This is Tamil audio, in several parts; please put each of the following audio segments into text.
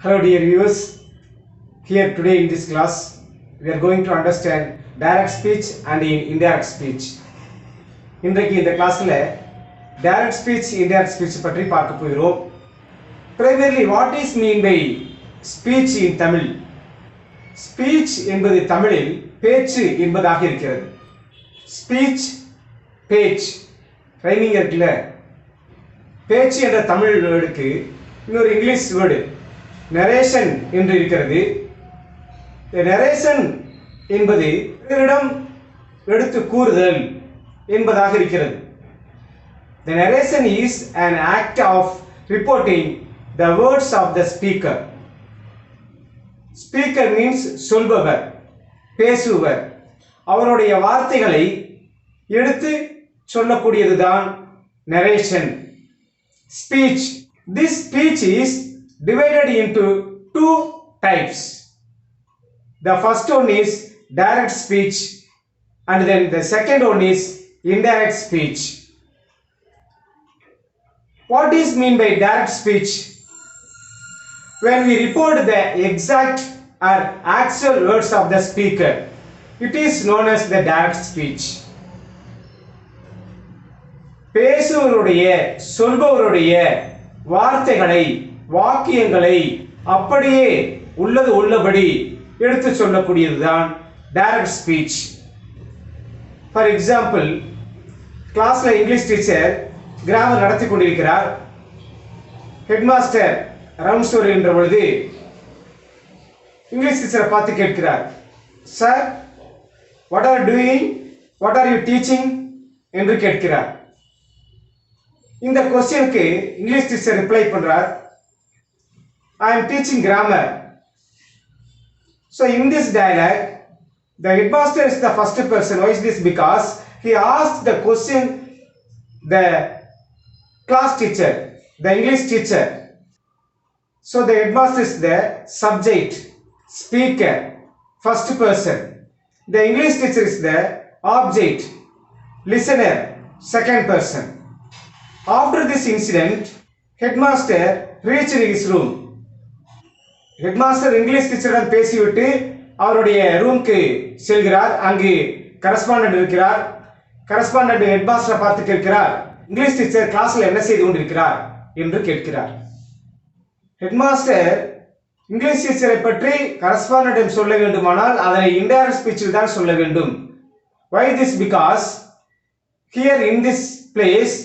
Hello dear viewers, here today in this class we are going to understand direct speech and indirect speech. இன்றைக்கு இந்த கிளாஸ்ல direct speech indirect speech பற்றி பார்க்க போகிறோம். Primarily what is mean by speech in Tamil? Speech என்பது தமிழில் பேச்சு என்பதாக இருக்கிறது. Speech பேச்சு ரைமிங் இருக்குல்ல, பேச்சு என்ற தமிழ் வேர்டுக்கு இன்னொரு இங்கிலீஷ் வேர்டு நரேஷன் என்று இருக்கிறது. நரேஷன் என்பது பிறரிடம் எடுத்து கூறுதல் என்பதாக இருக்கிறது. The narration is an act of reporting the words of the speaker. Speaker means சொல்பவர், பேசுபவர். அவருடைய வார்த்தைகளை எடுத்து சொல்லக்கூடியதுதான் narration. Speech. This speech is divided into two types. The first one is direct speech and then the second one is indirect speech. What is mean by direct speech? When we report the exact or actual words of the speaker, it is known as the direct speech. பேசுவருடைய சொல்பவருடைய வார்த்தைகளை வாக்கியங்களை அப்படியே உள்ளது உள்ளபடி எடுத்து சொல்லக்கூடியதுதான் டைரக்ட் ஸ்பீச். ஃபார் எக்ஸாம்பிள், கிளாஸ்ல இங்கிலீஷ் டீச்சர் கிராமர் நடத்தி கொண்டிருக்கிறார். ஹெட்மாஸ்டர் ரவுண்ட்ஸ் வருகின்ற பொழுது இங்கிலீஷ் டீச்சரை பார்த்து கேட்கிறார், sir what are doing, what are you teaching என்று கேட்கிறார். இந்த क्वेश्चनக்கு இங்கிலீஷ் டீச்சர் ரிப்ளை பண்றார், I am teaching grammar. So in this dialogue, the headmaster is the first person. Why is this? Because he asked the question the class teacher, the English teacher. So the headmaster is the subject, speaker, first person. The English teacher is the object, listener, second person. After this incident, headmaster reached his room. Headmaster English டீச்சருடன் பேசிவிட்டு அவருடைய ரூமுக்கு செல்கிறார். அங்கு கரஸ்பாண்டன்ட் இருக்கிறார். கரஸ்பாண்டன்ட் ஹெட்மாஸ்டரை பார்த்து கேட்கிறார், இங்கிலீஷ் டீச்சர் கிளாஸ்ல என்ன செய்து கொண்டிருக்கிறார் என்று கேட்கிறார். ஹெட்மாஸ்டர் இங்கிலீஷ் டீச்சரை பற்றி கரஸ்பாண்டன்ட் சொல்ல வேண்டுமானால் அதனை இன்டைரக்ட் ஸ்பீச்சில் தான் சொல்ல வேண்டும். Why this? Because here in this place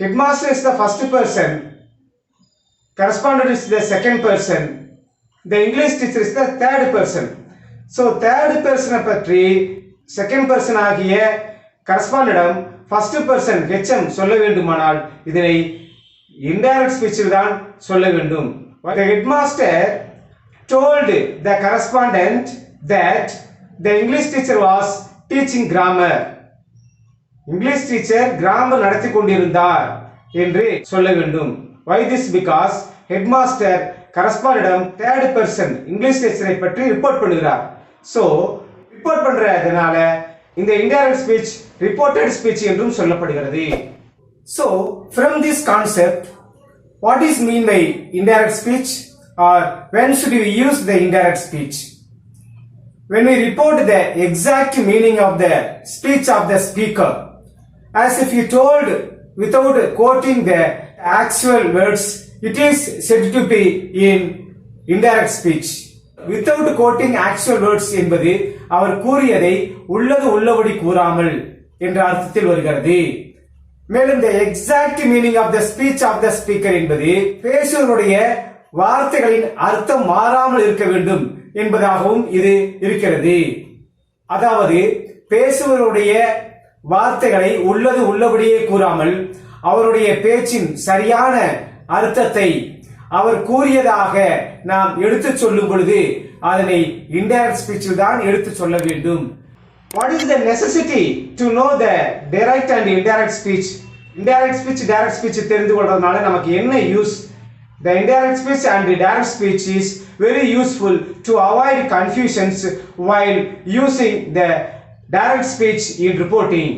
headmaster is the first person, correspondent is the second person, the English teacher is the third person. So third person பற்றி second person ஆகிய correspondent first person HM சொல்ல வேண்டுமானால் இதனை indirect speech தான் சொல்ல வேண்டும். The headmaster told the correspondent that the English teacher was teaching grammar. English teacher grammar நடத்தி கொண்டிருந்தார் என்று சொல்ல வேண்டும். Why this? Because headmaster correspondent third person English டீச்சரை பற்றி ரிப்போர்ட் பண்ணுகிறார். So ரிப்போர்ட் பண்றதுனால இந்த indirect speech reported speech என்றும் சொல்லப்படுகிறது. So from this concept, what is mean by indirect speech, or when should we use the indirect speech? When we report the exact meaning of the speech of the speaker, as if you told without quoting the actual words, it is said to be in indirect speech. Without quoting actual words என்பது அவர் கூறியதை உள்ளது உள்ளபடி கூறாமல் என்ற அர்த்தத்தில் வருகிறது. மேலும் the exact meaning of the speech of the speaker என்பது பேசுவருடைய வார்த்தைகளின் அர்த்தம் மாறாமல் இருக்க வேண்டும் என்பதாகவும் இது இருக்கிறது. அதாவது பேசுவருடைய வார்த்தைகளை உள்ளது உள்ளபடியே கூறாமல் அவருடைய பேச்சின் சரியான அர்த்தத்தை அவர் கூறியதாக நாம் எடுத்து சொல்லும் பொழுது அதனை இன்டைரக்ட் ஸ்பீச்சில் தான் எடுத்து சொல்ல வேண்டும். What is the necessity to know the direct and indirect speech? Indirect speech, direct speech தெரிந்து கொள்வதனால நமக்கு என்ன use? The indirect speech and the direct speech is very useful to avoid confusions while using the direct speech in reporting.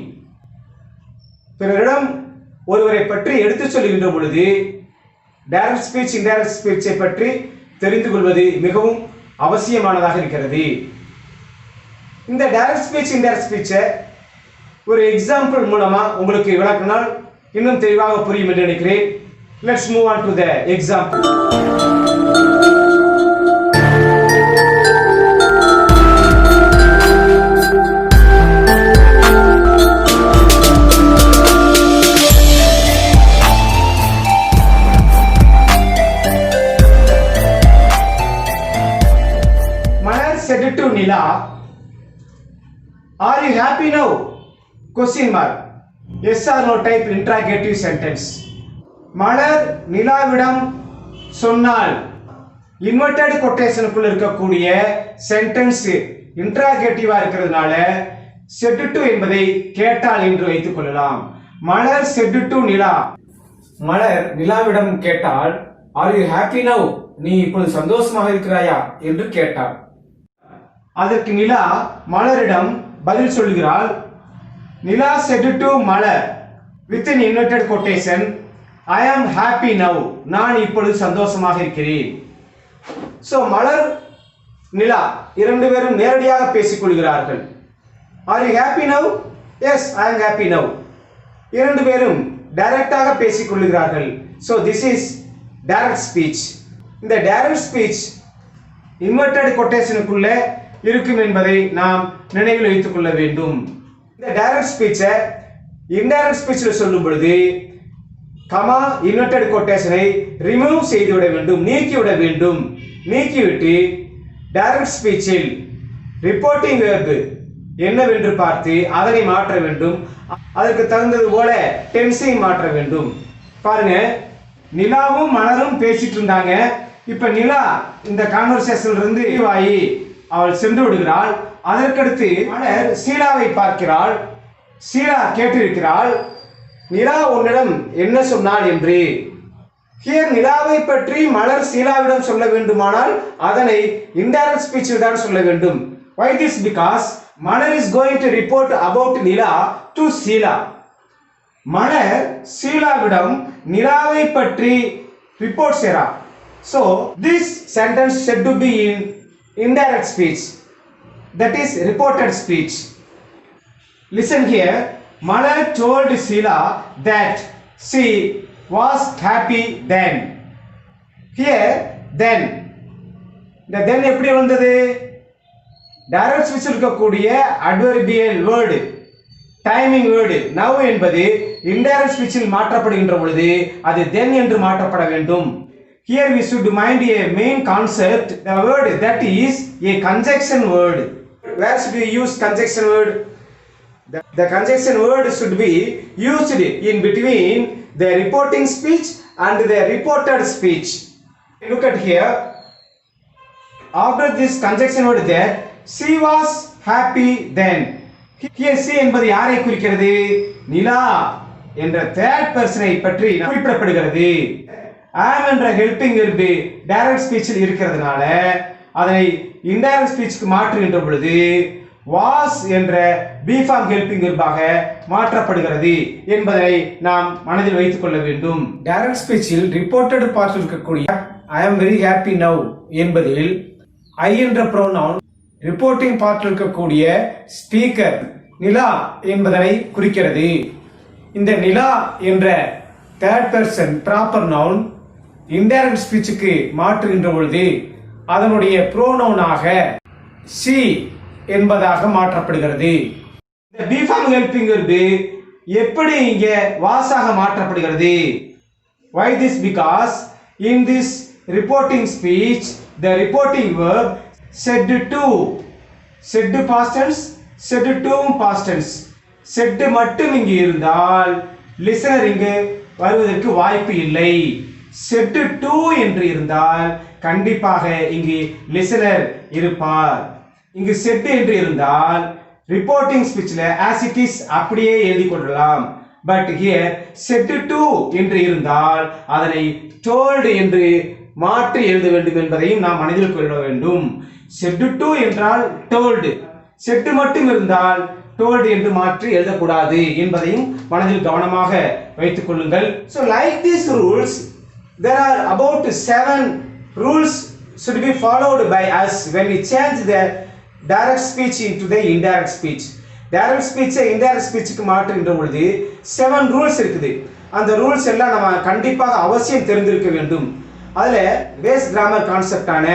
பிறரிடம் ஒருவரை பற்றி எடுத்து சொல்லுகின்ற பொழுது டைரக்ட் ஸ்பீச் இன்டைரக்ட் ஸ்பீச்சை பற்றி தெரிந்து கொள்வது மிகவும் அவசியமானதாக இருக்கிறது. இந்த டைரக்ட் ஸ்பீச் இன்டைரக்ட் ஸ்பீச்சை ஒரு எக்ஸாம்பிள் மூலமா உங்களுக்கு விளக்கினால் இன்னும் தெளிவாக புரியும் என்று நினைக்கிறேன். Let's move on to the example. Said to Nila, "Are you happy now?" Question mark. Yes or no type interrogative sentence. மலர் நிலாவிடம் சொன்னால் இன்வெர்டட் கொட்டேஷனுக்குள்ள இருக்கக்கூடிய சென்டென்ஸ் இன்டராகேட்டிவா இருக்கிறதுனால said to என்பதை கேட்டால் என்று வைத்துக் கொள்ளலாம். மலர் said to நிலா, மலர் நிலாவிடம் கேட்டால் "Are you happy now?" நீ இப்பொழுது சந்தோஷமாக இருக்கிறாயா என்று கேட்டார். அதற்கு நிலா மலரிடம் பதில் சொல்கிறாள். நிலா said to Malar with an inverted quotation, "I am happy now." நான் இப்பொழுது சந்தோஷமாக இருக்கிறேன். சோ மலர் நிலா இரண்டு பேரும் நேரடியாக பேசிக் கொள்கிறார்கள். Are you happy now? Yes, I am happy now. இரண்டு பேரும் டைரக்டாக பேசிக் கொள்கிறார்கள். So this is direct speech. இந்த direct speech inverted quotationக்குள்ள இருக்கும் என்பதை நாம் நினைவில் வைத்துக் கொள்ள வேண்டும். இந்த டைரக்ட் ஸ்பீச்சை இன்டைரக்ட் ஸ்பீச்ல சொல்லும் பொழுது கமா இன்வெர்டட் கோட்டேஷனை ரிமூவ் செய்து விட வேண்டும், நீக்கிவிட வேண்டும். நீக்கிவிட்டு டைரக்ட் ஸ்பீச்சில் ரிப்போர்ட்டிங் வெர்ப் என்னவென்று பார்த்து அதனை மாற்ற வேண்டும். அதற்கு தகுந்தது போல டென்ஸை மாற்ற வேண்டும். பாருங்க, நிலாவும் மலரும் பேசிட்டு இருந்தாங்க. இப்ப நிலா இந்த கான்வர்சேஷன்ல இருந்து வாயி அவள் சென்று விடுகிறாள். அதற்கடுத்து மலர் சீலாவை பார்க்கிறாள். சீலா கேட்டிருக்கிறாள், நிலா உன்னிடம் என்ன சொன்னாள் என்று. ஹியர் நிலாவை பற்றி மலர் சீலாவிடம் சொல்ல வேண்டுமானால் அதனை இன்டைரக்ட் ஸ்பீச்சில் தான் சொல்ல வேண்டும். Why this? Because Malar is going to report about Nila to சீலா. மலர் சீலாவிடம் நிலாவை பற்றி ரிப்போர்ட் செய்கிறார். So this sentence said to be in indirect speech, that is reported speech. Listen here. Malar told Sheila that she was happy then. Here then, the then எப்படி வந்தது? டைரக்ட் ஸ்பீச் இருக்கக்கூடிய adverbial word, timing word now என்பது இன்டைரக்ட் ஸ்பீச்சில் மாற்றப்படுகின்ற பொழுது அது then என்று மாற்றப்பட வேண்டும். Here we should mind a main concept, the word that is a conjunction word. Where should we use conjunction word? The conjunction word should be used in between the reporting speech and the reported speech. Look at here. After this conjunction word there, she was happy then. Here she என்பது யாரை குறிக்கிறது? நிலா என்ற தேர்ட் பர்சனை பற்றி குறிப்பிடப்படுகிறது. am என்ற ஹெல்பிங் வெர்ப் டைரக்ட் ஸ்பீச்சில் இருக்கிறதுனால அதனை இன்டைரக்ட் ஸ்பீச்சுக்கு மாற்றுகின்ற பொழுது was என்ற பி ஃபார்ம் ஹெல்பிங் வெர்பாக மாற்றப்படுகிறது என்பதை நாம் மனதில் வைத்துக் கொள்ள வேண்டும். டைரக்ட் ஸ்பீச்சில் ரிப்போர்ட்டட் பார்ட் இருக்கக்கூடிய I am very happy now என்பதில் I என்ற ப்ரோனவுன் ரிப்போர்ட்டிங் பார்ட் இருக்கக்கூடிய ஸ்பீக்கர் நிலா என்பதனை குறிக்கிறது. இந்த நிலா என்ற third person proper noun indirect ஸ்பீச்சுக்கு மாற்றுகின்ற பொழுது அதனுடைய ப்ரோனவுனாக she என்பதாக மாற்றப்படுகிறது. இந்த பி ஃபார்ம் ஹெல்பிங் வெர்ப் எப்படி இங்கே வாஸாக மாற்றப்படுகிறது? Why this? Because in this reporting speech the reporting verb said past tense, said to past tense. said மட்டும் இங்கு இருந்தால் listener இங்கு வருவதற்கு வாய்ப்பு இல்லை. said to என்று இருந்தால் கண்டிப்பாக இங்கு listener இருப்பார். இங்கு said என்று இருந்தால் ரிப்போர்ட்டிங் ஸ்பீச்ல as it is அப்படியே எழுதி கொள்ளலாம். பட் here said to என்று இருந்தால் அதனை told என்று மாற்றி எழுத வேண்டும் என்பதையும் நாம் மனதில் கொள்ள வேண்டும். said to என்றால் told, said மட்டும் இருந்தால் told என்று மாற்றி எழுதக்கூடாது என்பதையும் மனதில் கவனமாக வைத்துக் கொள்ளுங்கள். So like these rules There are about 7 rules should be followed by us when we change the direct speech into the indirect speech. Direct speech indirect speech க்கு மாற்றுகின்ற பொழுது 7 ரூல்ஸ் இருக்குது. அந்த ரூல்ஸ் எல்லாம் நம்ம கண்டிப்பாக அவசியம் தெரிந்திருக்க வேண்டும். அதுல பேஸ் கிராமர் கான்செப்டான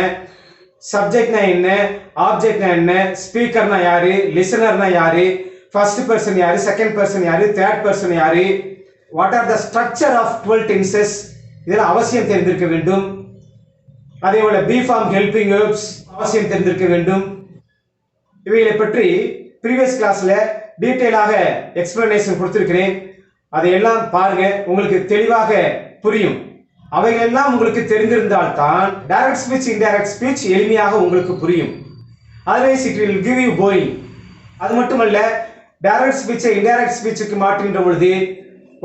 சப்ஜெக்ட்னா என்ன, ஆப்ஜெக்ட்னா என்ன, ஸ்பீக்கர்னா யாரு, லிசனர்னா யாரு, ஃபர்ஸ்ட் பர்சன் யாரு, செகண்ட் பர்சன் யாரு, தேர்ட் பர்சன் யாரு, what are the structure of 12 tenses, இதெல்லாம் அவசியம் தெரிந்திருக்க வேண்டும். அதே போல பி ஃபார்ம் ஹெல்பிங் வெர்ப்ஸ் அவசியம் தெரிந்திருக்க வேண்டும். இவைகளை பற்றி ப்ரீவியஸ் கிளாஸ்ல டீடைலாக எக்ஸ்பிளனேஷன் கொடுத்திருக்கிறேன். அதையெல்லாம் பாருங்க, உங்களுக்கு தெளிவாக புரியும். அவைகள் எல்லாம் உங்களுக்கு தெரிந்திருந்தால் தான் டைரக்ட் ஸ்பீச் இன்டைரக்ட் ஸ்பீச் எளிமையாக உங்களுக்கு புரியும். Otherwise it will give you boring. அது மட்டுமல்ல, டைரக்ட் ஸ்பீச்சை இன்டைரக்ட் ஸ்பீச்சுக்கு மாற்றுகின்ற பொழுது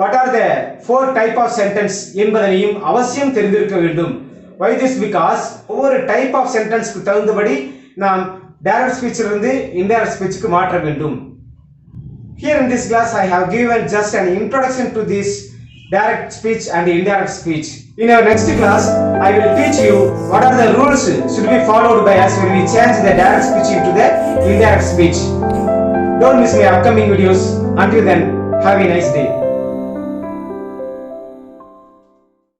what are the 4 type of sentence என்பதனையும் அவசியம் தெரிந்திருக்க வேண்டும். why this? because ஒவ்வொரு டைப் ஆஃப் சென்டென்ஸ்க்கு தகுந்தபடி நாம் டைரக்ட் ஸ்பீச்சில் இருந்து இன்டைரக்ட் ஸ்பீச்சுக்கு மாற்ற வேண்டும். Here in this class I have given just an introduction to this direct speech and indirect speech. In our next class I will teach you what are the rules should be followed by us when we change the direct speech into the indirect speech. Don't miss my upcoming videos. Until then, have a nice day.